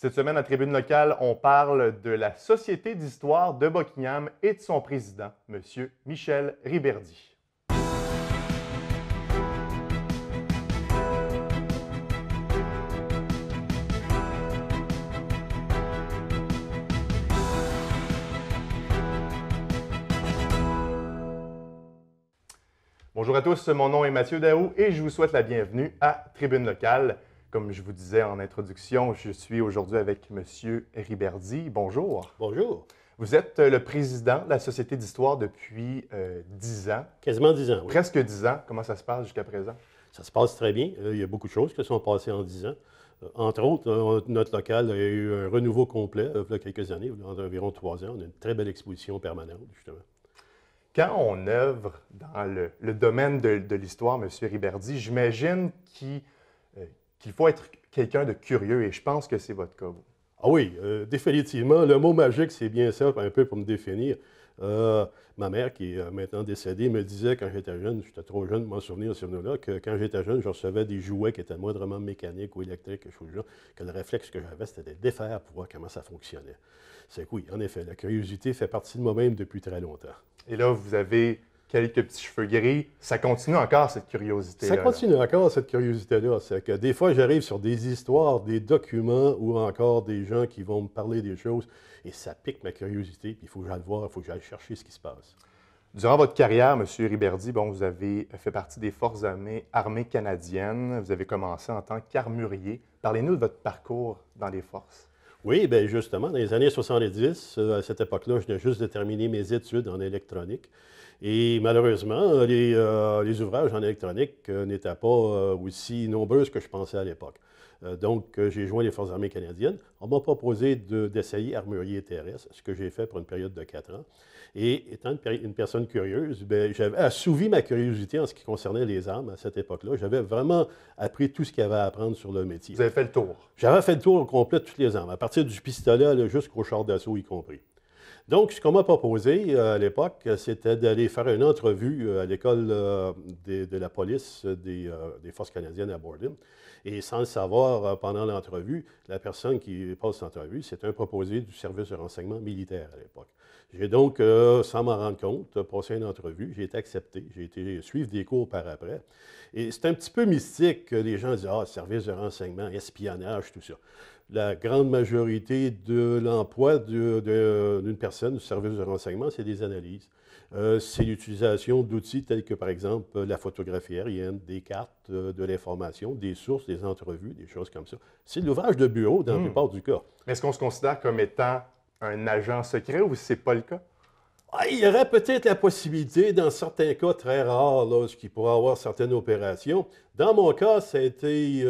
Cette semaine, à Tribune locale, on parle de la Société d'histoire de Buckingham et de son président, M. Michel Riberdy. Bonjour à tous, mon nom est Mathieu Daou et je vous souhaite la bienvenue à Tribune locale. Comme je vous disais en introduction, je suis aujourd'hui avec M. Riberdy. Bonjour. Bonjour. Vous êtes le président de la Société d'histoire depuis 10 ans. Quasiment 10 ans, oui. Presque 10 ans. Comment ça se passe jusqu'à présent? Ça se passe très bien. Il y a beaucoup de choses qui sont passées en 10 ans. Entre autres, notre local a eu un renouveau complet il y a quelques années, environ 3 ans. On a une très belle exposition permanente, justement. Quand on œuvre dans le domaine de l'histoire, M. Riberdy, j'imagine qu'il faut être quelqu'un de curieux et je pense que c'est votre cas, vous. Ah oui, définitivement. Le mot magique, c'est bien ça, un peu pour me définir. Ma mère, qui est maintenant décédée, me disait quand j'étais jeune, j'étais trop jeune de m'en souvenir ce nom-là, que quand j'étais jeune, je recevais des jouets qui étaient moindrement mécaniques ou électriques, quelque chose de genre, que le réflexe que j'avais, c'était de les défaire pour voir comment ça fonctionnait. C'est que oui, en effet, la curiosité fait partie de moi-même depuis très longtemps. Et là, vous avez quelques petits cheveux gris. Ça continue encore, cette curiosité-là. Ça continue encore, cette curiosité-là. C'est que des fois, j'arrive sur des histoires, des documents ou encore des gens qui vont me parler des choses et ça pique ma curiosité. Puis il faut que j'aille voir, il faut que j'aille chercher ce qui se passe. Durant votre carrière, M. Riberdy, vous avez fait partie des Forces armées canadiennes. Vous avez commencé en tant qu'armurier. Parlez-nous de votre parcours dans les forces. Oui, bien justement, dans les années 70, à cette époque-là, je venais juste de terminer mes études en électronique. Et malheureusement, les ouvrages en électronique n'étaient pas aussi nombreux que je pensais à l'époque. Donc, j'ai joint les Forces armées canadiennes. On m'a proposé d'essayer armurier terrestre, ce que j'ai fait pour une période de 4 ans. Et étant une personne curieuse, j'avais assouvi ma curiosité en ce qui concernait les armes à cette époque-là. J'avais vraiment appris tout ce qu'il y avait à apprendre sur le métier. Vous avez fait le tour? J'avais fait le tour au complet de toutes les armes, à partir du pistolet jusqu'au char d'assaut y compris. Donc, ce qu'on m'a proposé à l'époque, c'était d'aller faire une entrevue à l'école de la police des Forces canadiennes à Borden. Et sans le savoir, pendant l'entrevue, la personne qui passe l'entrevue, c'est un proposé du service de renseignement militaire à l'époque. J'ai donc, sans m'en rendre compte, passé une entrevue, j'ai été accepté, j'ai été suivre des cours par après. Et c'est un petit peu mystique que les gens disent « Ah, service de renseignement, espionnage, tout ça ». La grande majorité de l'emploi d'une personne du service de renseignement, c'est des analyses. C'est l'utilisation d'outils tels que, par exemple, la photographie aérienne, des cartes de l'information, des sources, des entrevues, des choses comme ça. C'est de l'ouvrage de bureau dans la plupart du cas. Est-ce qu'on se considère comme étant un agent secret ou c'est pas le cas? Il y aurait peut-être la possibilité, dans certains cas très rares, qu'il pourrait y avoir certaines opérations. Dans mon cas, c'était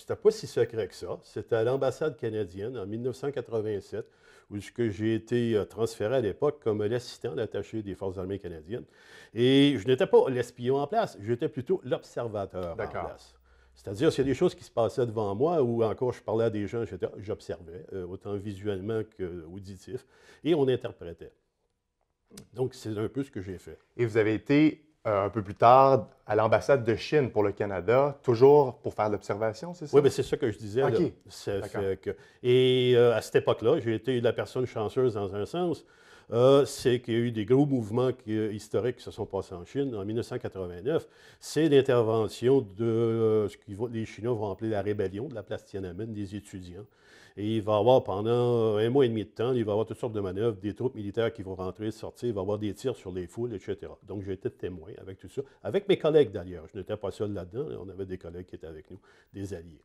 pas si secret que ça. C'était à l'ambassade canadienne en 1987, où j'ai été transféré à l'époque comme l'assistant d'attaché des Forces armées canadiennes. Et je n'étais pas l'espion en place, j'étais plutôt l'observateur en place. C'est-à-dire, s'il y a des choses qui se passaient devant moi, ou encore je parlais à des gens, j'observais, autant visuellement qu'auditif, et on interprétait. Donc, c'est un peu ce que j'ai fait. Et vous avez été un peu plus tard à l'ambassade de Chine pour le Canada, toujours pour faire de l'observation, c'est ça? Oui, bien c'est ça que je disais. OK. Et à cette époque-là, j'ai été la personne chanceuse dans un sens. C'est qu'il y a eu des gros mouvements historiques qui se sont passés en Chine en 1989. C'est l'intervention de ce que les Chinois vont appeler la rébellion de la place Tiananmen des étudiants. Et il va y avoir pendant 1 mois et demi de temps, il va y avoir toutes sortes de manœuvres, des troupes militaires qui vont rentrer, sortir, il va y avoir des tirs sur les foules, etc. Donc j'ai été témoin avec tout ça, avec mes collègues d'ailleurs. Je n'étais pas seul là-dedans, on avait des collègues qui étaient avec nous, des alliés.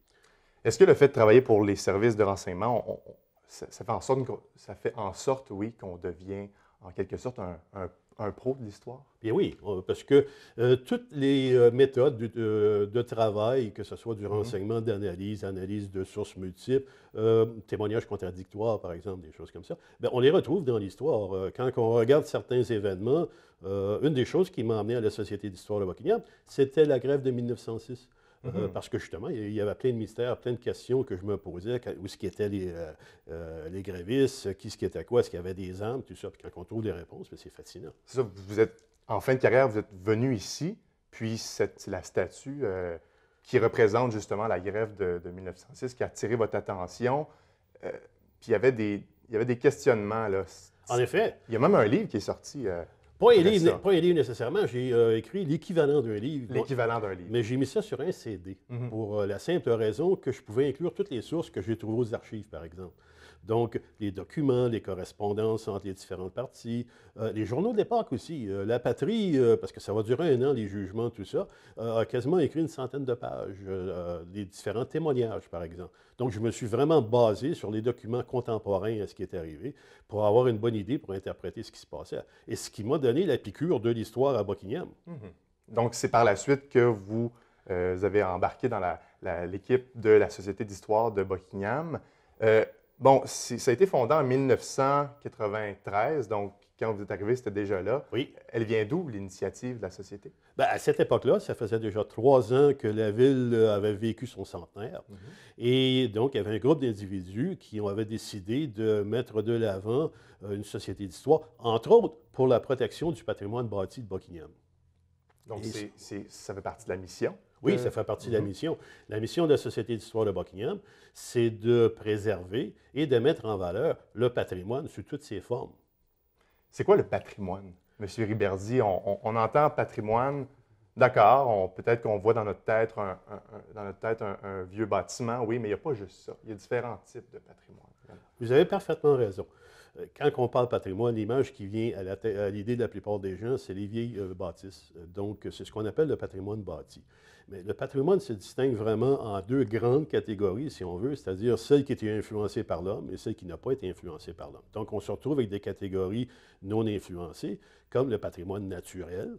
Est-ce que le fait de travailler pour les services de renseignement, ça fait en sorte, oui, qu'on devient en quelque sorte un pro de l'histoire? Bien oui, parce que toutes les méthodes de travail, que ce soit du renseignement, d'analyse, analyse de sources multiples, témoignages contradictoires, par exemple, des choses comme ça, bien, on les retrouve dans l'histoire. Quand on regarde certains événements, une des choses qui m'a amené à la Société d'histoire de Buckingham, c'était la grève de 1906. Parce que justement, il y avait plein de mystères, plein de questions que je me posais, où ce qui étaient les grévistes, qui ce qui était quoi, est-ce qu'il y avait des armes, tout ça. Puis quand on trouve des réponses, c'est fascinant. C'est ça, vous êtes en fin de carrière, vous êtes venu ici, puis c'est la statue qui représente justement la grève de 1906 qui a attiré votre attention. puis il y avait des questionnements, là. En effet. Il y a même un livre qui est sorti. Pas un livre nécessairement. J'ai écrit l'équivalent d'un livre. L'équivalent d'un livre. Mais j'ai mis ça sur un CD Mhm. pour la simple raison que je pouvais inclure toutes les sources que j'ai trouvées aux archives, par exemple. Donc, les documents, les correspondances entre les différentes parties, les journaux de l'époque aussi. La Patrie, parce que ça va durer 1 an, les jugements, tout ça, a quasiment écrit une centaine de pages, des différents témoignages, par exemple. Donc, je me suis vraiment basé sur les documents contemporains à ce qui est arrivé pour avoir une bonne idée, pour interpréter ce qui se passait. Et ce qui m'a donné la piqûre de l'histoire à Buckingham. Mhm. Donc, c'est par la suite que vous avez embarqué dans l'équipe de la Société d'histoire de Buckingham. Bon, ça a été fondé en 1993, donc quand vous êtes arrivé, c'était déjà là. Oui. Elle vient d'où, l'initiative de la Société? Bien, à cette époque-là, ça faisait déjà 3 ans que la ville avait vécu son centenaire. Mhm. Et donc, il y avait un groupe d'individus qui avaient décidé de mettre de l'avant une société d'histoire, entre autres pour la protection du patrimoine bâti de Buckingham. Donc, ça fait partie de la mission? Oui, ça fait partie de la mission. La mission de la Société d'histoire de Buckingham, c'est de préserver et de mettre en valeur le patrimoine sous toutes ses formes. C'est quoi le patrimoine, M. Riberdy? On entend patrimoine, d'accord, peut-être qu'on voit dans notre tête un vieux bâtiment, oui, mais il n'y a pas juste ça. Il y a différents types de patrimoine. Vous avez parfaitement raison. Quand on parle patrimoine, l'image qui vient à l'idée de la plupart des gens, c'est les vieilles bâtisses. Donc, c'est ce qu'on appelle le patrimoine bâti. Mais le patrimoine se distingue vraiment en 2 grandes catégories, si on veut, c'est-à-dire celle qui a été influencée par l'homme et celle qui n'a pas été influencée par l'homme. Donc, on se retrouve avec des catégories non influencées, comme le patrimoine naturel,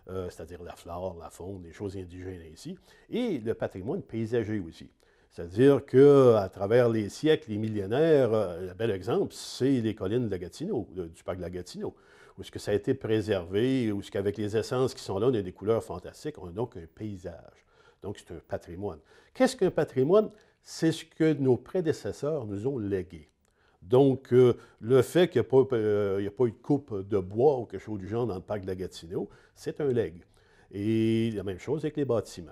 c'est-à-dire la flore, la faune, les choses indigènes ainsi, et le patrimoine paysager aussi. C'est-à-dire qu'à travers les siècles, les millénaires, le bel exemple, c'est les collines de la Gatineau, du parc de la Gatineau, où ce que ça a été préservé, où ce qu'avec les essences qui sont là, on a des couleurs fantastiques, on a donc un paysage. Donc, c'est un patrimoine. Qu'est-ce qu'un patrimoine? C'est ce que nos prédécesseurs nous ont légué. Donc, le fait qu'il n'y a pas eu de coupe de bois ou quelque chose du genre dans le parc de la Gatineau, c'est un legs. Et la même chose avec les bâtiments.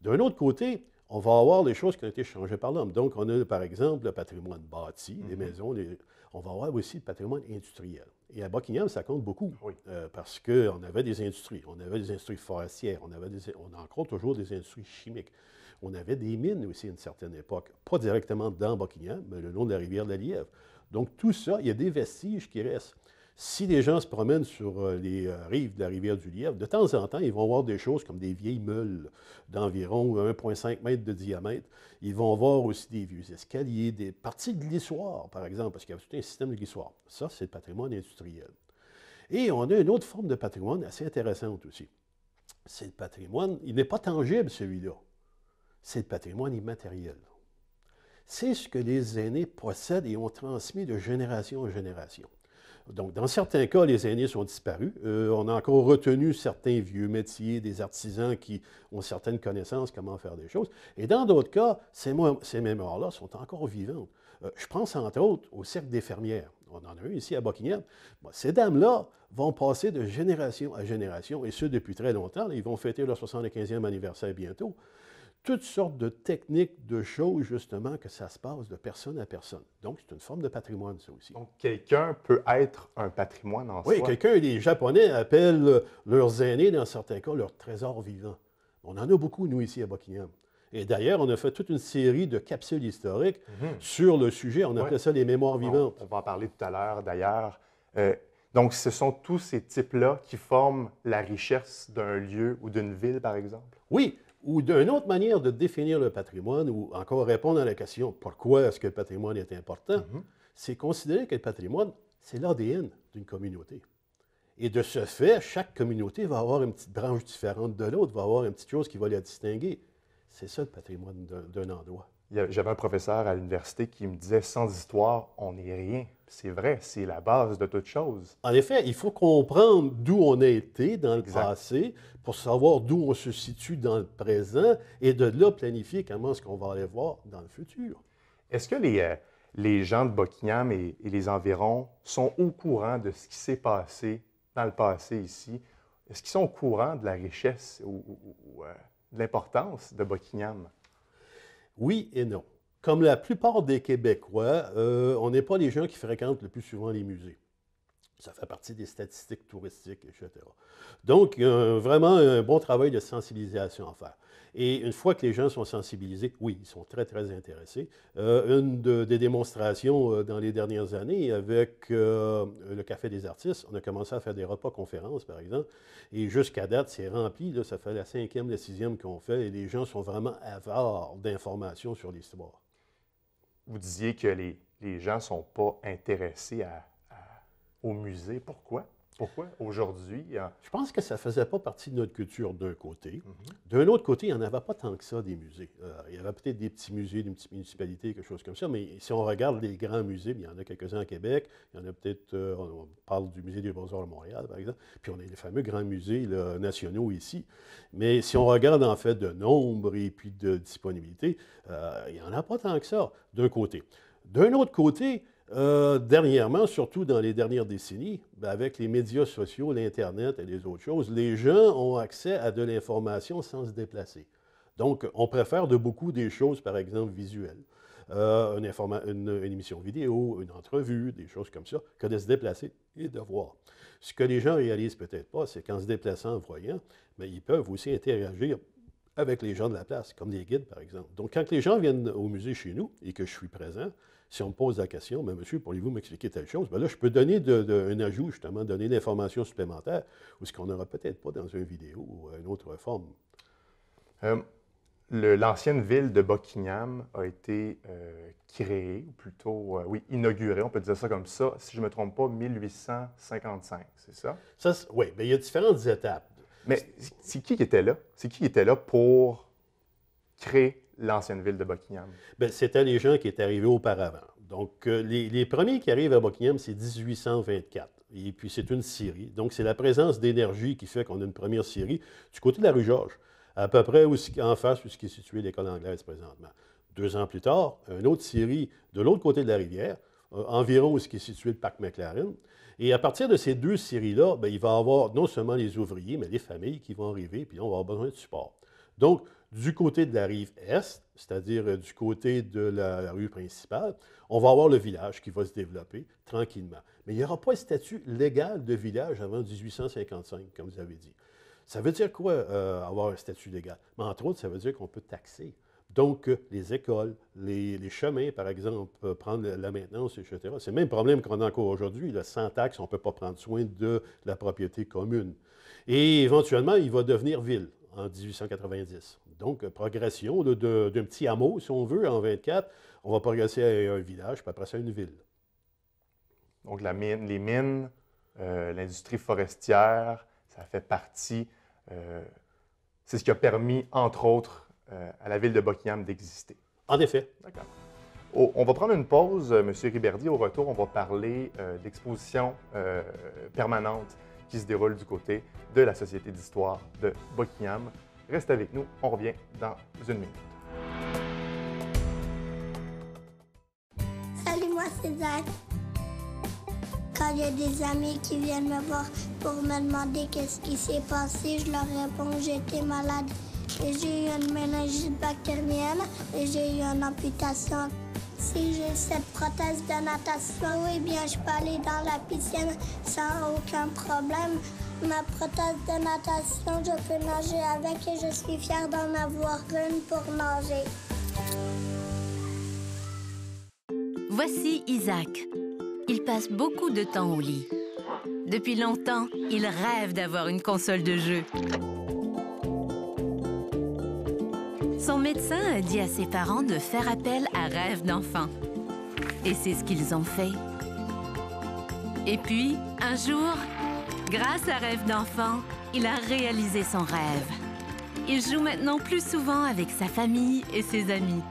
D'un autre côté, on va avoir les choses qui ont été changées par l'homme. Donc, on a, par exemple, le patrimoine bâti, les maisons. On va avoir aussi le patrimoine industriel. Et à Buckingham, ça compte beaucoup, Oui. parce qu'on avait des industries. On avait des industries forestières, on a encore toujours des industries chimiques. On avait des mines aussi à une certaine époque, pas directement dans Buckingham, mais le long de la rivière de la Lièvre. Donc, tout ça, il y a des vestiges qui restent. Si les gens se promènent sur les rives de la rivière du Lièvre, de temps en temps, ils vont voir des choses comme des vieilles meules d'environ 1,5 mètre de diamètre. Ils vont voir aussi des vieux escaliers, des parties de glissoires, par exemple, parce qu'il y avait tout un système de glissoires. Ça, c'est le patrimoine industriel. Et on a une autre forme de patrimoine assez intéressante aussi. C'est le patrimoine, il n'est pas tangible, celui-là. C'est le patrimoine immatériel. C'est ce que les aînés possèdent et ont transmis de génération en génération. Donc, dans certains cas, les aînés sont disparus. On a encore retenu certains vieux métiers, des artisans qui ont certaines connaissances, comment faire des choses. Et dans d'autres cas, ces mémoires-là sont encore vivantes. Je pense entre autres au cercle des fermières. On en a un ici à Buckingham. Bon, ces dames-là vont passer de génération à génération, et ce depuis très longtemps. Ils vont fêter leur 75e anniversaire bientôt. Toutes sortes de techniques, de choses, justement, que ça se passe de personne à personne. Donc, c'est une forme de patrimoine, ça aussi. Donc, quelqu'un peut être un patrimoine en soi. Oui, les Japonais appellent leurs aînés, dans certains cas, leur trésor vivant. On en a beaucoup, nous, ici à Buckingham. Et d'ailleurs, on a fait toute une série de capsules historiques sur le sujet. On appelait ça les mémoires vivantes. On va en parler tout à l'heure, d'ailleurs. Donc, ce sont tous ces types-là qui forment la richesse d'un lieu ou d'une ville, par exemple? Oui, ou d'une autre manière de définir le patrimoine, ou encore répondre à la question pourquoi est-ce que le patrimoine est important, c'est considérer que le patrimoine, c'est l'ADN d'une communauté. Et de ce fait, chaque communauté va avoir une petite branche différente de l'autre, va avoir une petite chose qui va la distinguer. C'est ça le patrimoine d'un endroit. J'avais un professeur à l'université qui me disait « Sans histoire, on n'est rien ». C'est vrai, c'est la base de toute chose. En effet, il faut comprendre d'où on a été dans le passé pour savoir d'où on se situe dans le présent et de là planifier comment est-ce qu'on va aller voir dans le futur. Est-ce que les gens de Buckingham et les environs sont au courant de ce qui s'est passé dans le passé ici? Est-ce qu'ils sont au courant de la richesse ou de l'importance de Buckingham? Oui et non. Comme la plupart des Québécois, on n'est pas les gens qui fréquentent le plus souvent les musées. Ça fait partie des statistiques touristiques, etc. Donc, il y a vraiment un bon travail de sensibilisation à faire. Et une fois que les gens sont sensibilisés, oui, ils sont très, très intéressés. Des démonstrations dans les dernières années avec le Café des artistes, on a commencé à faire des repas-conférences, par exemple, et jusqu'à date, c'est rempli. Là, ça fait la 5e, la 6e qu'on fait, et les gens sont vraiment avares d'informations sur l'histoire. Vous disiez que les gens ne sont pas intéressés au musée. Pourquoi? Pourquoi aujourd'hui? Je pense que ça ne faisait pas partie de notre culture d'un côté. D'un autre côté, il n'y en avait pas tant que ça des musées. Il y avait peut-être des petits musées, des petites municipalités, quelque chose comme ça, mais si on regarde les grands musées, il y en a quelques-uns à Québec, il y en a peut-être, on parle du musée des Beaux-Arts de Montréal, par exemple, puis on a les fameux grands musées là, nationaux ici. Mais si on regarde en fait de nombre et puis de disponibilité, il n'y en a pas tant que ça, d'un côté. D'un autre côté, dernièrement, surtout dans les dernières décennies, avec les médias sociaux, l'Internet et les autres choses, les gens ont accès à de l'information sans se déplacer. Donc, on préfère de beaucoup des choses, par exemple, visuelles. Une émission vidéo, une entrevue, des choses comme ça, que de se déplacer et de voir. Ce que les gens réalisent peut-être pas, c'est qu'en se déplaçant, en voyant, mais ils peuvent aussi interagir avec les gens de la place, comme les guides, par exemple. Donc, quand les gens viennent au musée chez nous et que je suis présent, si on me pose la question, « Monsieur, pourriez-vous m'expliquer telle chose? » Bien là, je peux donner un ajout, justement, donner l'information supplémentaire, ou ce qu'on n'aura peut-être pas dans une vidéo ou une autre forme. L'ancienne ville de Buckingham a été créée, ou plutôt, oui, inaugurée, on peut dire ça comme ça, si je ne me trompe pas, 1855, c'est ça? Oui, bien, il y a différentes étapes. Mais c'est qui était là? C'est qui était là pour créer l'ancienne ville de Buckingham? Bien, c'était les gens qui étaient arrivés auparavant. Donc, les premiers qui arrivent à Buckingham, c'est 1824. Et puis, c'est une scierie. Donc, c'est la présence d'énergie qui fait qu'on a une première scierie du côté de la rue Georges, à peu près en face où est située l'école anglaise présentement. 2 ans plus tard, une autre scierie de l'autre côté de la rivière, environ où est situé le parc McLaren. Et à partir de ces 2 scieries-là, il va y avoir non seulement les ouvriers, mais les familles qui vont arriver, puis là, on va avoir besoin de support. Donc, du côté de la rive est, c'est-à-dire du côté de la rue principale, on va avoir le village qui va se développer tranquillement. Mais il n'y aura pas un statut légal de village avant 1855, comme vous avez dit. Ça veut dire quoi, avoir un statut légal? Mais entre autres, ça veut dire qu'on peut taxer. Donc, les écoles, les chemins, par exemple, prendre la maintenance, etc. C'est le même problème qu'on a encore aujourd'hui. Sans taxe, on ne peut pas prendre soin de la propriété commune. Et éventuellement, il va devenir ville en 1890. Donc, progression d'un petit hameau, si on veut, en 24, on va progresser à un village, puis après ça, à une ville. Donc, les mines, l'industrie forestière, ça fait partie, c'est ce qui a permis, entre autres, à la ville de Buckingham d'exister. En effet. D'accord. On va prendre une pause, M. Riberdy. Au retour, on va parler d'exposition permanente qui se déroule du côté de la Société d'histoire de Buckingham. Reste avec nous, on revient dans une minute. Salut, moi c'est Zach. Quand il y a des amis qui viennent me voir pour me demander qu'est-ce qui s'est passé, je leur réponds que j'étais malade et j'ai eu une méningite bactérienne et j'ai eu une amputation. Si j'ai cette prothèse de natation, eh bien, je peux aller dans la piscine sans aucun problème. Ma prothèse de natation, je peux nager avec et je suis fière d'en avoir une pour nager. Voici Isaac. Il passe beaucoup de temps au lit. Depuis longtemps, il rêve d'avoir une console de jeu. Son médecin a dit à ses parents de faire appel à Rêve d'enfant. Et c'est ce qu'ils ont fait. Et puis, un jour, grâce à Rêve d'enfant, il a réalisé son rêve. Il joue maintenant plus souvent avec sa famille et ses amis.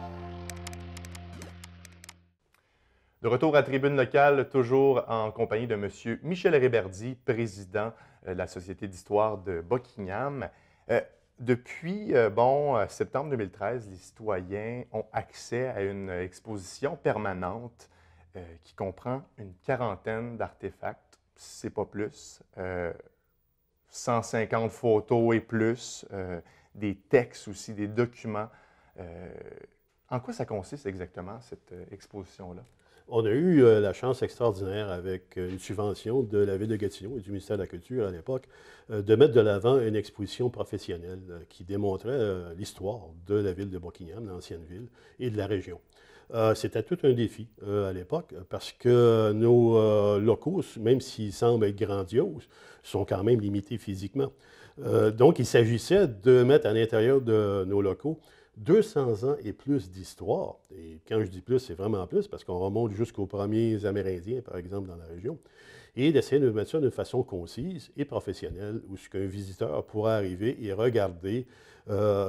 De retour à Tribune locale, toujours en compagnie de M. Michel Riberdy, président de la Société d'histoire de Buckingham. Depuis septembre 2013, les citoyens ont accès à une exposition permanente qui comprend une quarantaine d'artefacts, c'est pas plus, 150 photos et plus, des textes aussi, des documents En quoi ça consiste exactement, cette exposition-là? On a eu la chance extraordinaire, avec une subvention de la Ville de Gatineau et du ministère de la Culture à l'époque, de mettre de l'avant une exposition professionnelle qui démontrait l'histoire de la ville de Buckingham, l'ancienne ville, et de la région. C'était tout un défi à l'époque parce que nos locaux, même s'ils semblent être grandioses, sont quand même limités physiquement. Donc, il s'agissait de mettre à l'intérieur de nos locaux 200 ans et plus d'histoire. Et quand je dis plus, c'est vraiment plus parce qu'on remonte jusqu'aux premiers Amérindiens, par exemple, dans la région, et d'essayer de mettre ça d'une façon concise et professionnelle où ce qu'un visiteur pourra arriver et regarder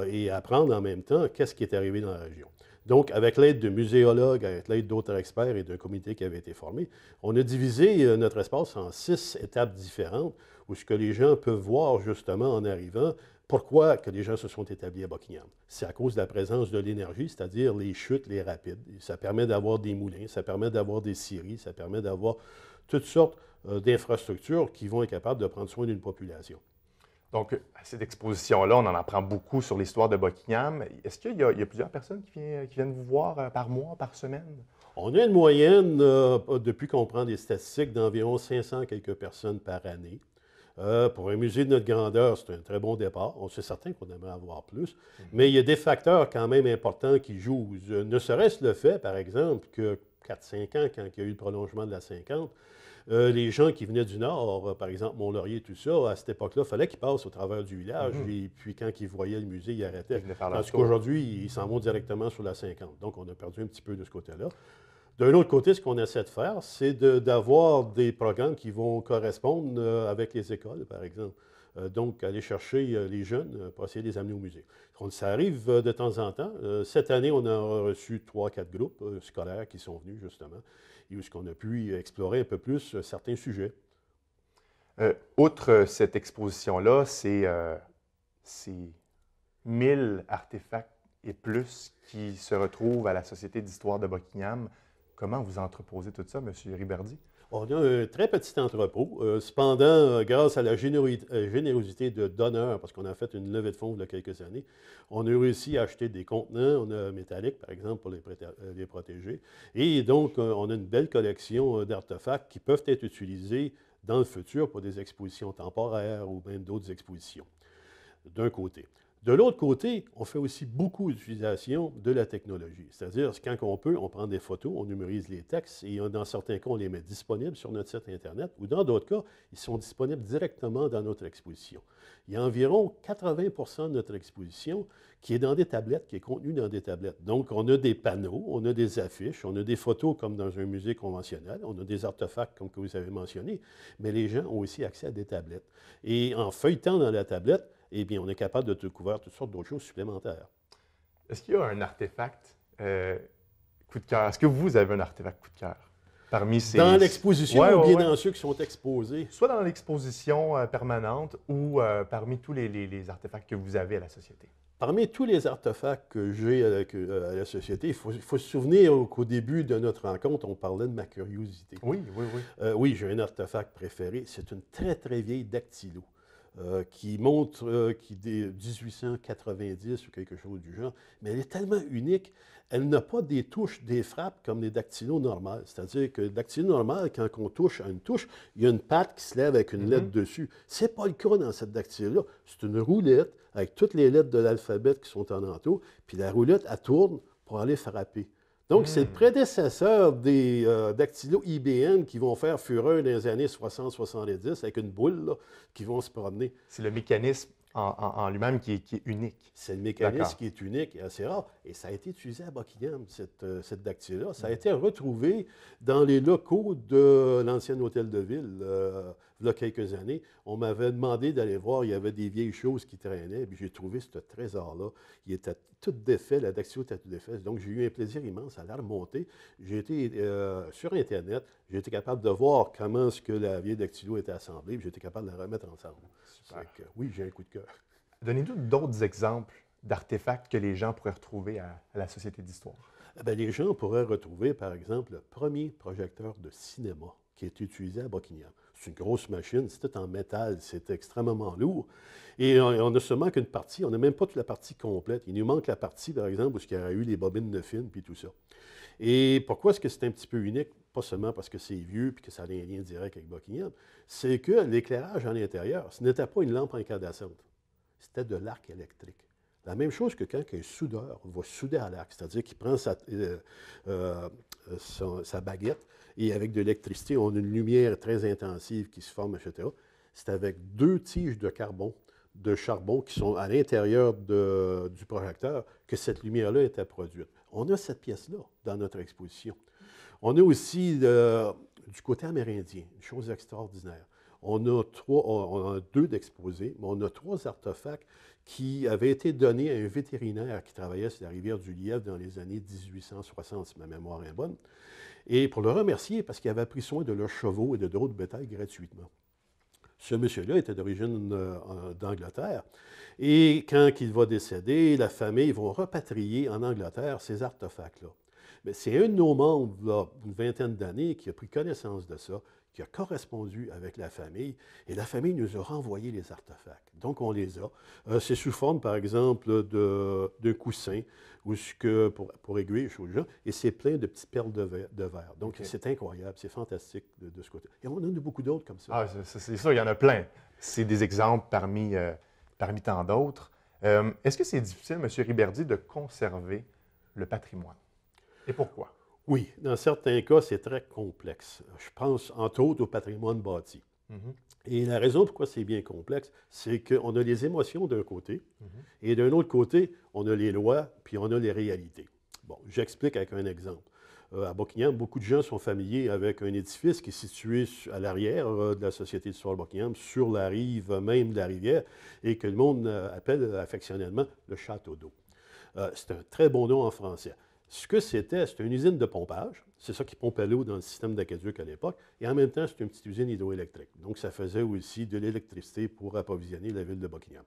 et apprendre en même temps qu'est-ce qui est arrivé dans la région. Donc, avec l'aide de muséologues, avec l'aide d'autres experts et d'un comité qui avait été formé, on a divisé notre espace en 6 étapes différentes où ce que les gens peuvent voir justement en arrivant. Pourquoi que les gens se sont établis à Buckingham? C'est à cause de la présence de l'énergie, c'est-à-dire les chutes, les rapides. Ça permet d'avoir des moulins, ça permet d'avoir des scieries, ça permet d'avoir toutes sortes d'infrastructures qui vont être capables de prendre soin d'une population. Donc, à cette exposition-là, on en apprend beaucoup sur l'histoire de Buckingham. Est-ce qu'il y a plusieurs personnes qui viennent vous voir par mois, par semaine? On a une moyenne, depuis qu'on prend des statistiques, d'environ 500 quelques personnes par année. Pour un musée de notre grandeur, c'est un très bon départ. On sait certain qu'on aimerait avoir plus, mais il y a des facteurs quand même importants qui jouent. Ne serait-ce le fait, par exemple, que 4-5 ans, quand il y a eu le prolongement de la 50, les gens qui venaient du Nord, par exemple Mont-Laurier, tout ça, à cette époque-là, il fallait qu'ils passent au travers du village, et puis quand ils voyaient le musée, ils arrêtaient. Parce qu'aujourd'hui, ils s'en vont directement sur la 50. Donc, on a perdu un petit peu de ce côté-là. D'un autre côté, ce qu'on essaie de faire, c'est d'avoir des programmes qui vont correspondre avec les écoles, par exemple. Donc, aller chercher les jeunes pour essayer de les amener au musée. Ça arrive de temps en temps. Cette année, on a reçu 3-4 groupes scolaires qui sont venus, justement, et où on a pu explorer un peu plus certains sujets. Outre cette exposition-là, c'est 1000 artefacts et plus qui se retrouvent à la Société d'histoire de Buckingham. Comment vous entreposez tout ça, M. Riberdy? On a un très petit entrepôt. Cependant, grâce à la générosité de donneurs, parce qu'on a fait une levée de fonds il y a quelques années, on a réussi à acheter des contenants métalliques, par exemple, pour les protéger. Et donc, on a une belle collection d'artefacts qui peuvent être utilisés dans le futur pour des expositions temporaires ou même d'autres expositions, d'un côté. De l'autre côté, on fait aussi beaucoup d'utilisation de la technologie. C'est-à-dire, quand on peut, on prend des photos, on numérise les textes et dans certains cas, on les met disponibles sur notre site Internet ou dans d'autres cas, ils sont disponibles directement dans notre exposition. Il y a environ 80 de notre exposition qui est dans des tablettes, qui est contenue dans des tablettes. Donc, on a des panneaux, on a des affiches, on a des photos comme dans un musée conventionnel, on a des artefacts comme que vous avez mentionné, mais les gens ont aussi accès à des tablettes. Et en feuilletant dans la tablette, eh bien, on est capable de découvrir toutes sortes d'autres choses supplémentaires. Est-ce qu'il y a un artefact coup de cœur? Est-ce que vous avez un artefact coup de cœur? Parmi ces... Dans l'exposition ou bien dans ceux qui sont exposés? Soit dans l'exposition permanente ou parmi tous les artefacts que vous avez à la Société. Parmi tous les artefacts que j'ai à la Société, il faut se souvenir qu'au début de notre rencontre, on parlait de ma curiosité. Oui. Oui, j'ai un artefact préféré. C'est une très, très vieille dactylo. Qui montre qui est 1890 ou quelque chose du genre, mais elle est tellement unique, elle n'a pas des touches, des frappes comme les dactylos normales. C'est-à-dire que le dactylo normal, quand on touche à une touche, il y a une patte qui se lève avec une lettre dessus. Ce n'est pas le cas dans cette dactylo-là. C'est une roulette avec toutes les lettres de l'alphabet qui sont en entour, puis la roulette, elle tourne pour aller frapper. Donc, c'est le prédécesseur des dactylos IBM qui vont faire fureur dans les années 60-70 avec une boule là, qui vont se promener. C'est le mécanisme en lui-même qui est unique. C'est le mécanisme qui est unique et assez rare. Et ça a été utilisé à Buckingham, cette dactylo-là. Ça a été retrouvé dans les locaux de l'ancien hôtel de ville il y a quelques années. On m'avait demandé d'aller voir, il y avait des vieilles choses qui traînaient, puis j'ai trouvé ce trésor-là. Il était tout défait, la dactylo était tout défait. Donc, j'ai eu un plaisir immense à la remonter. J'ai été sur Internet, j'ai été capable de voir comment est-ce que la vieille dactylo était assemblée, puis j'ai été capable de la remettre ensemble. Oui, j'ai un coup de cœur. Donnez-nous d'autres exemples d'artefacts que les gens pourraient retrouver à la Société d'histoire. Les gens pourraient retrouver, par exemple, le premier projecteur de cinéma qui est utilisée à Buckingham. C'est une grosse machine, c'est tout en métal, c'est extrêmement lourd. Et on a seulement qu'une partie, on n'a même pas toute la partie complète. Il nous manque la partie, par exemple, où il y aurait eu les bobines de film puis tout ça. Et pourquoi est-ce que c'est un petit peu unique? Pas seulement parce que c'est vieux et que ça a un lien direct avec Buckingham, c'est que l'éclairage à l'intérieur, ce n'était pas une lampe incandescente, c'était de l'arc électrique. La même chose que quand un soudeur va souder à l'arc, c'est-à-dire qu'il prend sa baguette et avec de l'électricité, on a une lumière très intensive qui se forme, etc. C'est avec 2 tiges de charbon qui sont à l'intérieur du projecteur que cette lumière-là était produite. On a cette pièce-là dans notre exposition. On a aussi du côté amérindien, une chose extraordinaire. On a 2 d'exposés, mais on a 3 artefacts qui avaient été donnés à un vétérinaire qui travaillait sur la rivière du Lièvre dans les années 1860, si ma mémoire est bonne, et pour le remercier parce qu'il avait pris soin de leurs chevaux et de d'autres bétails gratuitement. Ce monsieur-là était d'origine d'Angleterre. Et quand il va décéder, la famille va repatrier en Angleterre ces artefacts-là. Mais c'est un de nos membres, là, une vingtaine d'années, qui a pris connaissance de ça, qui a correspondu avec la famille, et la famille nous a renvoyé les artefacts. Donc, on les a. C'est sous forme, par exemple, d'un coussin, ou pour aiguille, choses genre, et c'est plein de petites perles de verre. Donc, c'est incroyable, c'est fantastique de ce côté. Et on en a beaucoup d'autres comme ça. Ah, c'est ça, il y en a plein. C'est des exemples parmi tant d'autres. Est-ce que c'est difficile, M. Riberdy, de conserver le patrimoine? Et pourquoi? Oui, dans certains cas, c'est très complexe. Je pense, entre autres, au patrimoine bâti. Et la raison pourquoi c'est bien complexe, c'est qu'on a les émotions d'un côté, et d'un autre côté, on a les lois, puis on a les réalités. Bon, j'explique avec un exemple. À Buckingham, beaucoup de gens sont familiers avec un édifice qui est situé à l'arrière de la Société d'histoire de Buckingham, sur la rive même de la rivière, et que le monde appelle affectionnellement le Château d'eau. C'est un très bon nom en français. Ce que c'était une usine de pompage. C'est ça qui pompait l'eau dans le système d'aqueduc à l'époque. Et en même temps, c'était une petite usine hydroélectrique. Donc, ça faisait aussi de l'électricité pour approvisionner la ville de Buckingham.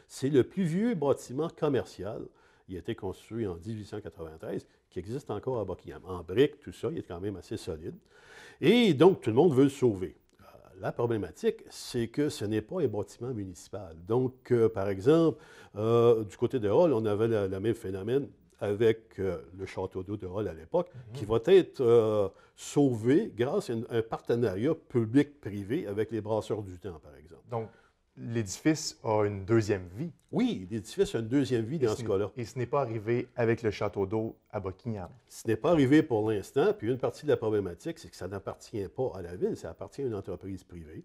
C'est le plus vieux bâtiment commercial. Il a été construit en 1893, qui existe encore à Buckingham. En briques, tout ça, il est quand même assez solide. Et donc, tout le monde veut le sauver. La problématique, c'est que ce n'est pas un bâtiment municipal. Donc, par exemple, du côté de Hull, on avait le même phénomène avec le château d'eau de Hull à l'époque, qui va être sauvé grâce à un partenariat public-privé avec les Brasseurs du Temps, par exemple. Donc, l'édifice a une deuxième vie. Oui, l'édifice a une deuxième vie dans ce cas-là. Et ce n'est pas arrivé avec le château d'eau à Buckingham. Ce n'est pas arrivé pour l'instant, puis une partie de la problématique, c'est que ça n'appartient pas à la ville, ça appartient à une entreprise privée.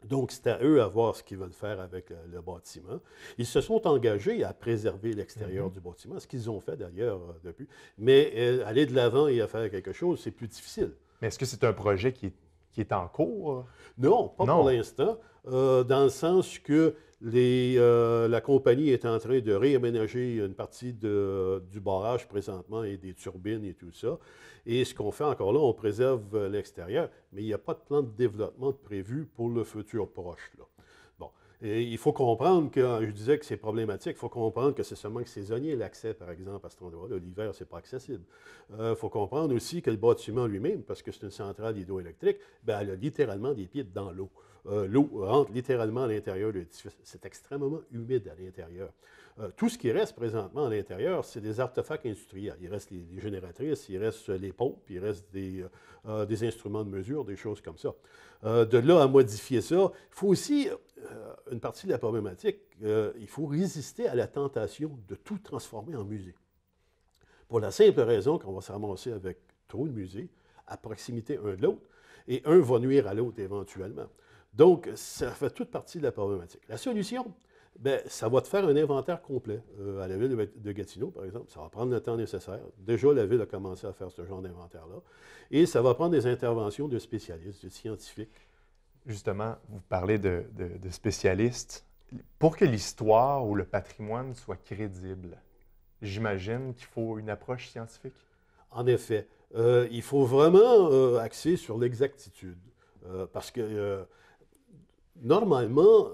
Donc, c'est à eux à voir ce qu'ils veulent faire avec le bâtiment. Ils se sont engagés à préserver l'extérieur du bâtiment, ce qu'ils ont fait d'ailleurs depuis. Mais aller de l'avant et à faire quelque chose, c'est plus difficile. Mais est-ce que c'est un projet qui est en cours? Non, pas pour l'instant, dans le sens que la compagnie est en train de réaménager une partie du barrage présentement et des turbines et tout ça. Et ce qu'on fait encore là, on préserve l'extérieur, mais il n'y a pas de plan de développement prévu pour le futur proche, là. Bon, et il faut comprendre que, je disais que c'est problématique, il faut comprendre que c'est seulement que saisonnier l'accès, par exemple, à cet endroit-là. L'hiver, ce n'est pas accessible. Il faut comprendre aussi que le bâtiment lui-même, parce que c'est une centrale hydroélectrique, bien, elle a littéralement des pieds dans l'eau. L'eau rentre littéralement à l'intérieur de l'édifice. C'est extrêmement humide à l'intérieur. Tout ce qui reste présentement à l'intérieur, c'est des artefacts industriels. Il reste les génératrices, il reste les pompes, il reste des instruments de mesure, des choses comme ça. De là à modifier ça, il faut aussi, une partie de la problématique, il faut résister à la tentation de tout transformer en musée. Pour la simple raison qu'on va se ramasser avec trop de musées à proximité un de l'autre, et un va nuire à l'autre éventuellement. Donc, ça fait toute partie de la problématique. La solution, bien, ça va te faire un inventaire complet. À la ville de Gatineau, par exemple, ça va prendre le temps nécessaire. Déjà, la ville a commencé à faire ce genre d'inventaire-là. Et ça va prendre des interventions de spécialistes, de scientifiques. Justement, vous parlez de spécialistes. Pour que l'histoire ou le patrimoine soit crédible, j'imagine qu'il faut une approche scientifique. En effet. Il faut vraiment axer sur l'exactitude. Parce que normalement,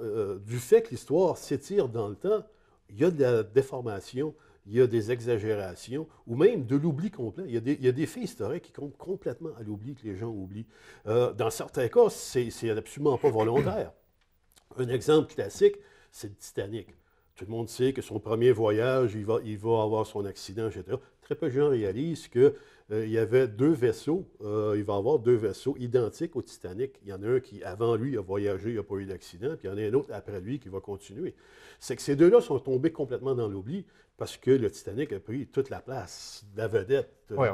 du fait que l'histoire s'étire dans le temps, il y a de la déformation, il y a des exagérations ou même de l'oubli complet. Il y a des faits historiques qui comptent complètement à l'oubli, que les gens oublient. Dans certains cas, c'est absolument pas volontaire. Un exemple classique, c'est le Titanic. Tout le monde sait que son premier voyage, il va avoir son accident, etc. Très peu de gens réalisent qu'il y avait deux vaisseaux, il va y avoir deux vaisseaux identiques au Titanic. Il y en a un qui, avant lui, a voyagé, il n'a pas eu d'accident, puis il y en a un autre après lui qui va continuer. C'est que ces deux-là sont tombés complètement dans l'oubli parce que le Titanic a pris toute la place de la vedette. Oui,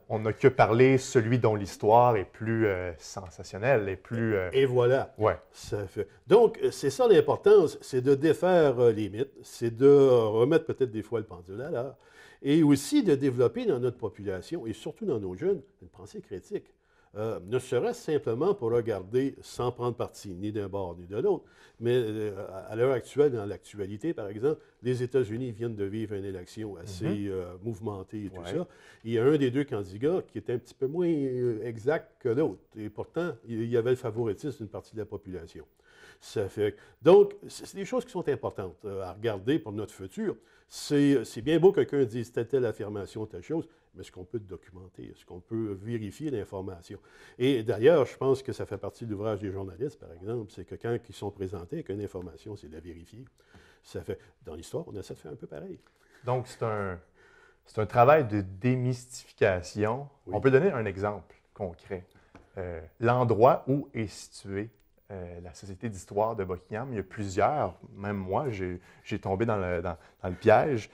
on n'a que parlé celui dont l'histoire est plus sensationnelle, et plus... Et voilà. Ouais. Ça fait. Donc, c'est ça l'importance, c'est de défaire les mythes, c'est de remettre peut-être des fois le pendule à l'heure, et aussi de développer dans notre population, et surtout dans nos jeunes, une pensée critique. Ne serait-ce simplement pour regarder sans prendre parti ni d'un bord ni de l'autre, mais à l'heure actuelle, dans l'actualité, par exemple, les États-Unis viennent de vivre une élection assez mouvementée et tout ça. Il y a un des deux candidats qui est un petit peu moins exact que l'autre, et pourtant, il y avait le favoritisme d'une partie de la population. Ça fait... Donc, c'est des choses qui sont importantes à regarder pour notre futur. C'est bien beau que quelqu'un dise telle affirmation, telle chose, mais est-ce qu'on peut documenter? Est-ce qu'on peut vérifier l'information? Et d'ailleurs, je pense que ça fait partie de l'ouvrage des journalistes, par exemple, c'est que quand ils sont présentés avec une information, c'est de la vérifier. Ça fait... Dans l'histoire, on essaie de faire un peu pareil. Donc, c'est un travail de démystification. Oui. On peut donner un exemple concret. L'endroit où est situé la Société d'histoire de Buckingham, il y a plusieurs, même moi, j'ai tombé dans le piège.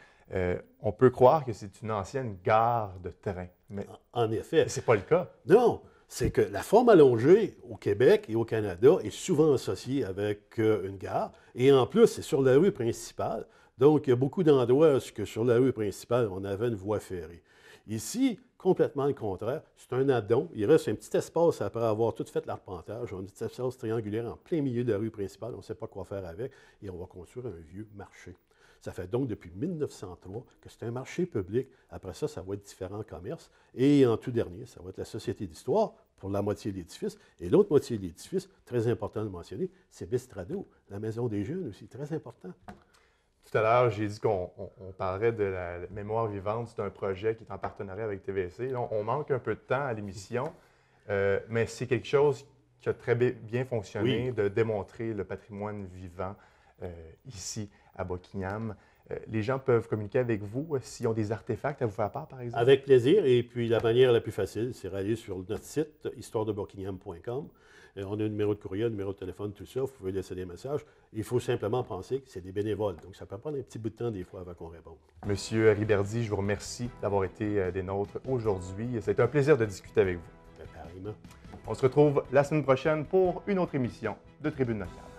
On peut croire que c'est une ancienne gare de train, mais en effet. Ce n'est pas le cas. Non, c'est que la forme allongée au Québec et au Canada est souvent associée avec une gare, et en plus, c'est sur la rue principale. Donc, il y a beaucoup d'endroits où sur la rue principale, on avait une voie ferrée. Ici, complètement le contraire. C'est un addon. Il reste un petit espace après avoir tout fait l'arpentage. On a un petit espace triangulaire en plein milieu de la rue principale. On ne sait pas quoi faire avec. Et on va construire un vieux marché. Ça fait donc depuis 1903 que c'est un marché public. Après ça, ça va être différents commerces. Et en tout dernier, ça va être la Société d'histoire pour la moitié de l'édifice. Et l'autre moitié de l'édifice, très important de mentionner, c'est Bistrado, la maison des jeunes aussi, très important. Tout à l'heure, j'ai dit qu'on parlerait de la mémoire vivante. C'est un projet qui est en partenariat avec TVC. Là, on manque un peu de temps à l'émission, mais c'est quelque chose qui a très bien fonctionné, de démontrer le patrimoine vivant ici à Buckingham. Les gens peuvent communiquer avec vous s'ils ont des artefacts à vous faire part, par exemple? Avec plaisir. Et puis, la manière la plus facile, c'est d'aller sur notre site, histoiredebuckingham.com. On a un numéro de courriel, un numéro de téléphone, tout ça. Vous pouvez laisser des messages. Il faut simplement penser que c'est des bénévoles. Donc, ça peut prendre un petit bout de temps, des fois, avant qu'on réponde. Monsieur Riberdy, je vous remercie d'avoir été des nôtres aujourd'hui. C'est un plaisir de discuter avec vous. Pareillement. On se retrouve la semaine prochaine pour une autre émission de Tribune locale.